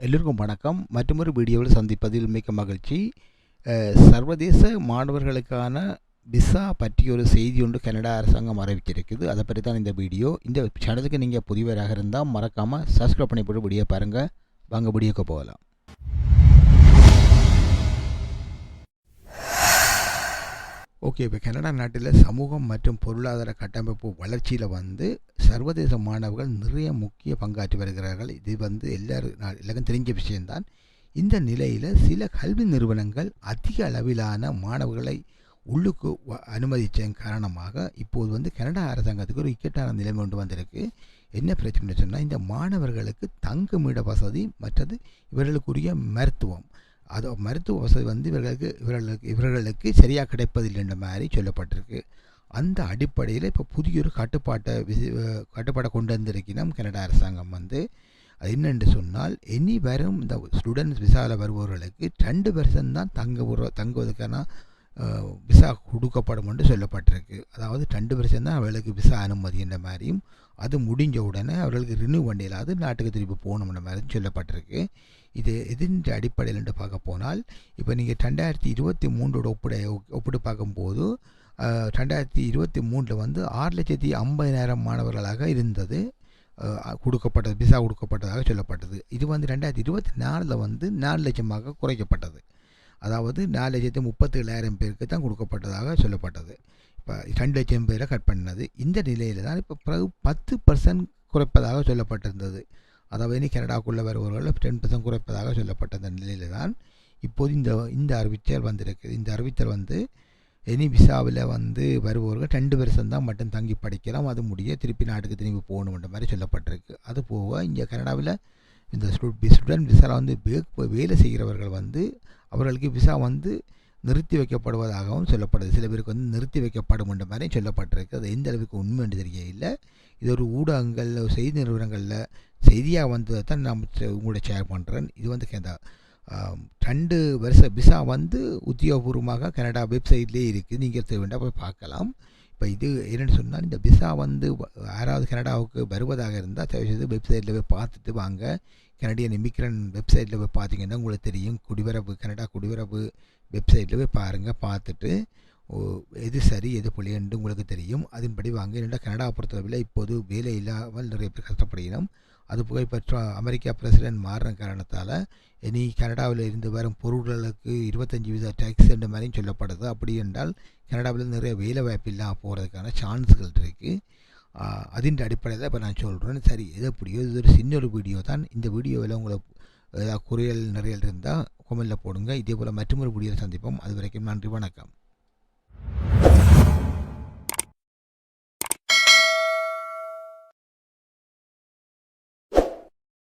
எல்லோருக்கும் வணக்கம். மற்றொரு வீடியோவில் சந்திப்பதில் மிக்க மகிழ்ச்சி. சர்வதேச மாணவர்களுக்கான விசா பற்றிய ஒரு செய்தி ஒன்று கனடா அரசாங்கம் அறிவிச்சிருக்குது. அதை பற்றி தான் இந்த வீடியோ. இந்த சேனலுக்கு நீங்கள் புதியவராக இருந்தால் மறக்காமல் சப்ஸ்கிரைப் பண்ணி போட்டு வீடியோ பாருங்கள். வாங்க வீடியோக்கு போகலாம். ஓகே, இப்போ கனடா நாட்டில் சமூகம் மற்றும் பொருளாதார கட்டமைப்பு வளர்ச்சியில் சர்வதேச மாணவர்கள் நிறைய முக்கிய பங்காற்றி வருகிறார்கள். இது எல்லாருக்கும் தெரிஞ்ச விஷயம்தான். இந்த நிலையில் சில கல்வி நிறுவனங்கள் அதிக அளவிலான மாணவர்களை உள்ளுக்கு அனுமதிச்சதன் காரணமாக இப்போது கனடா அரசாங்கத்துக்கு ஒரு இக்கட்டான நிலைமை கொண்டு வந்திருக்கு. என்ன பிரச்சனை சொன்னால், இந்த மாணவர்களுக்கு தங்குமிட வசதி மற்றது இவர்களுக்குரிய மருத்துவம், மருத்துவ வசதி இவர்களுக்கு சரியாக கிடைப்பதில்லை மாதிரி சொல்லப்பட்டிருக்கு. அந்த அடிப்படையில் இப்போ புதிய ஒரு கட்டுப்பாட்டை கொண்டு வந்திருக்கணும் கனடா அரசாங்கம். அது என்னென்று சொன்னால், இனி வரும் இந்த ஸ்டூடெண்ட்ஸ் விசாவில் வருபவர்களுக்கு 2% தான் தங்குவதற்கான விசா கொடுக்கப்படும் என்று சொல்லப்பட்டிருக்கு. அதாவது 2% தான் அவர்களுக்கு விசா அனுமதி என்ற மாதிரியும், அது முடிஞ்ச உடனே அவர்களுக்கு ரினியூ பண்ணிடலாது நாட்டுக்கு திருப்பி போகணுன்ற மாதிரியும் சொல்லப்பட்டிருக்கு. இது எதின் அடிப்படையில் என்று பார்க்க போனால், இப்போ நீங்கள் 2023 ஒப்பிட்டு பார்க்கும்போது 2023 6,50,000 மாணவர்களாக இருந்தது கொடுக்கப்பட்டது, விசா கொடுக்கப்பட்டதாக சொல்லப்பட்டது. இது 2024 4 லட்சமாக குறைக்கப்பட்டது. அதாவது 4,37,000 பேருக்கு தான் கொடுக்கப்பட்டதாக சொல்லப்பட்டது. இப்போ 2 லட்சம் பேரை கட் பண்ணது. இந்த நிலையில் தான் இப்போ பிறகு 10% குறைப்பதாக சொல்லப்பட்டிருந்தது. அதாவது இனி கனடாக்குள்ளே வருபவர்கள் 10% குறைப்பதாக சொல்லப்பட்ட நிலையில் தான் இப்போது இந்த அறிவித்தல் வந்திருக்கு. இந்த அறிவித்தல் இனி விசாவில் வருபவர்கள் 2% தான் மட்டும் தங்கி படிக்கலாம், அது முடிய திருப்பி நாட்டுக்கு திரும்பி போகணுன்ற மாதிரி சொல்லப்பட்டிருக்கு. அது போக இங்கே கனடாவில் இந்த ஸ்டூடெண்ட் விசாவில் வேலை செய்கிறவர்கள் அவர்களுக்கு விசா நிறுத்தி வைக்கப்படுவதாகவும் சொல்லப்படுது. சில பேருக்கு நிறுத்தி வைக்கப்படும் என்ற மாதிரி சொல்லப்பட்டிருக்கு. அது எந்த அளவுக்கு உண்மை என்று தெரியல. இது ஒரு ஊடகங்களில், செய்தி நிறுவனங்களில் செய்தியாக வந்ததை தான் நான் உங்களோட ஷேர் பண்ணுறேன். இது 2 வருஷ விசா உத்தியோகபூர்வமாக கனடா வெப்சைட்லேயே இருக்குது, நீங்கள் வேண்டாம் போய் பார்க்கலாம். இப்போ இது என்னென்னு சொன்னால், இந்த விசா யாராவது கனடாவுக்கு வருவதாக இருந்தால் தயவுசெய்து வெப்சைட்டில் போய் பார்த்துட்டு வாங்க. கனடியன் இமிக்ரன் வெப்சைட்டில் போய் பார்த்தீங்கன்னா உங்களுக்கு தெரியும். கனடா குடிவரவு வெப்சைட்டில் போய் பாருங்கள். பார்த்துட்டு எது சரி எது பிள்ளைன்னு உங்களுக்கு தெரியும். அதன்படி வாங்க. என்னென்னா கனடாவை பொறுத்தவரையில் இப்போது வேலை இல்லாமல் நிறைய பேர் கஷ்டப்படுகிறோம். அது போய் பெற்ற அமெரிக்கா பிரசிடென்ட் மாறுற காரணத்தால் இனி கனடாவில் இருந்து வரும் பொருட்களுக்கு 25% டேக்ஸ் என்ற மாதிரியும் சொல்லப்படுது. அப்படி என்றால் கனடாவில் நிறைய வேலை வாய்ப்பு இல்லாமல் போகிறதுக்கான சான்ஸ்கள் இருக்குது. அதின் அடிப்படையில் இப்போ நான் சொல்கிறேன். சரி, எது எப்படியோ இது ஒரு சின்ன ஒரு வீடியோ தான். இந்த வீடியோவில் உங்களுக்கு ஏதாவது குறைகள் நிறைய இருந்தால் கொமெண்டில் போடுங்க. இதே போல் மற்றொரு வீடியோவில் சந்திப்போம். அது வரைக்கும் நன்றி, வணக்கம்.